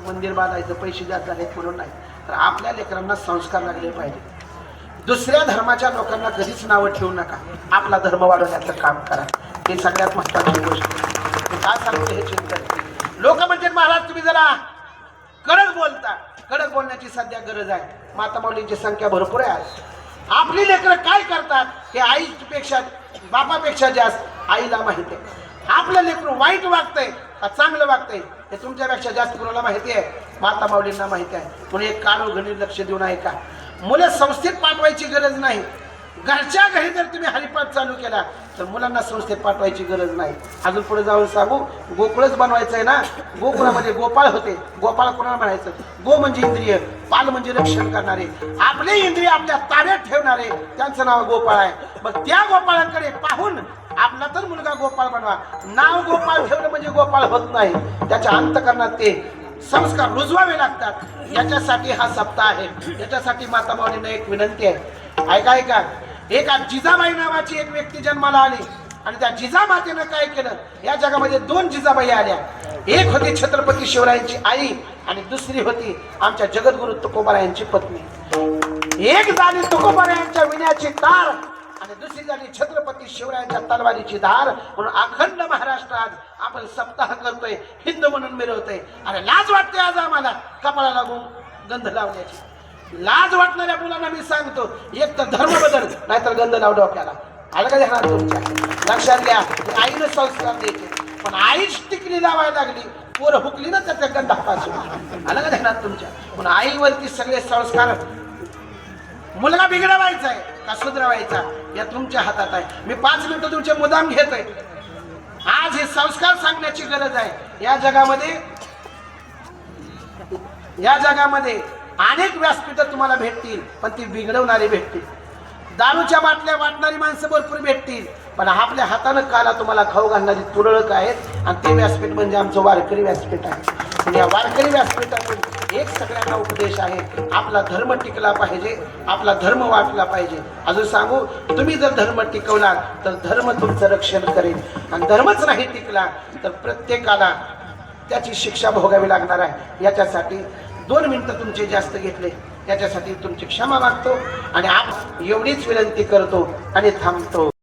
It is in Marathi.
मंदिर बांधायचं पैसे जास्त झालेत म्हणून नाही, तर आपल्या लेकरांना संस्कार लागले पाहिजे. दुसऱ्या धर्माच्या लोकांना कधीच नावं ठेवू नका, आपला धर्म वाढवण्याचं काम करा. हे सगळ्यात महत्त्वाची गोष्ट. काय सांगतो हे चिंतन. लोक म्हणजे महाराज तुम्ही जरा कडक बोलता. कडक बोलण्याची सध्या गरज आहे. माता माऊलींची संख्या भरपूर आहे. आपली लेकरं काय करतात हे आईपेक्षा बापापेक्षा जास्त आईला माहिती आहे. आपलं लेकरू वाईट वागतंय का चांगलं वागतंय हे तुमच्यापेक्षा जास्त कुणाला माहिती आहे? माता माऊलींना माहिती आहे. म्हणून एक काळोखी लक्ष देऊ नये का. मुलं संस्थेत पाठवायची गरज नाही. घरच्या घरी जर तुम्ही हरिपाठ चालू केला तर मुलांना संस्थेत पाठवायची गरज नाही. अजून पुढे जाऊन सांगू, गोकुळच बनवायचं आहे ना. गोकुळामध्ये गोपाळ होते. गोपाळ कोणाला म्हणायचं? गो म्हणजे इंद्रिय, पाल म्हणजे रक्षण करणारे, आपले इंद्रिय आपल्या ताब्यात ठेवणारे, त्यांचं नाव गोपाळ आहे. मग त्या गोपाळांकडे पाहून आपला तर मुलगा गोपाळ बनवा. नाव गोपाळ ठेवलं म्हणजे गोपाळ होत नाही. त्याच्या अंतकरणात ते संस्कार रुजवावे लागतात. याच्यासाठी हा सप्ताह आहे. याच्यासाठी माता माऊलींना एक विनंती आहे. ऐका, एक जिजाबाई नावाची एक व्यक्ती जन्माला आली आणि त्या जिजामातेनं काय केलं, या जगामध्ये दोन जिजाबाई आल्या. एक होती छत्रपती शिवरायांची आई आणि दुसरी होती आमच्या जगद्गुरु तुकोबारायांची पत्नी. एक झाली तुकोबारायांच्या विण्याची तार आणि दुसरी झाली छत्रपती शिवरायांच्या तलवारीची धार. म्हणून अखंड महाराष्ट्रात आपण सप्ताह करतोय, हिंदू म्हणून मिरवतोय. अरे लाज वाटते आज आम्हाला कपाळाला गंध लावण्याची. लाज वाटणाऱ्या मुलांना मी सांगतो, एक तर धर्म बदल, नाहीतर गंध लाव डोक्याला. आलं का ध्यानात तुमच्या? लक्षात घ्या. आईनं संस्कार द्यायचे, पण आईच टिकली लावायला लागली, पोरं हुकली ना त्याच्या गंधापासून. आलं का ध्यानात तुमच्या? पण आईवरती सगळे संस्कार. मुलगा बिघडवायचा आहे का सुधरवायचा या तुमच्या हातात आहे. मी 5 मिनिटं तुमचे मुद्दाम घेतोय. आज हे संस्कार सांगण्याची गरज आहे. या जगामध्ये अनेक व्यासपीठं तुम्हाला भेटतील, पण ती बिघडवणारी भेटतील. दारूच्या बाटल्या वाटणारी माणसं भरपूर भेटतील, पण आपल्या हातानं काला तुम्हाला खाऊ घालणारी तुरळक आहेत. आणि ते व्यासपीठ म्हणजे आमचं वारकरी व्यासपीठ आहे. या वारकरी व्यासपीठातून एक सगळ्यांना उपदेश आहे, आपला धर्म टिकला पाहिजे, आपला धर्म वाटला पाहिजे. अजून सांगू, तुम्ही जर धर्म टिकवला तर धर्म तुमचं रक्षण करेल. आणि धर्मच नाही टिकला तर प्रत्येकाला त्याची शिक्षा भोगावी लागणार आहे. याच्यासाठी 2 मिनिटं तुमचे जास्त घेतले, त्याच्यासाठी तुमची क्षमा मागतो आणि एवढीच विनंती करतो आणि थांबतो.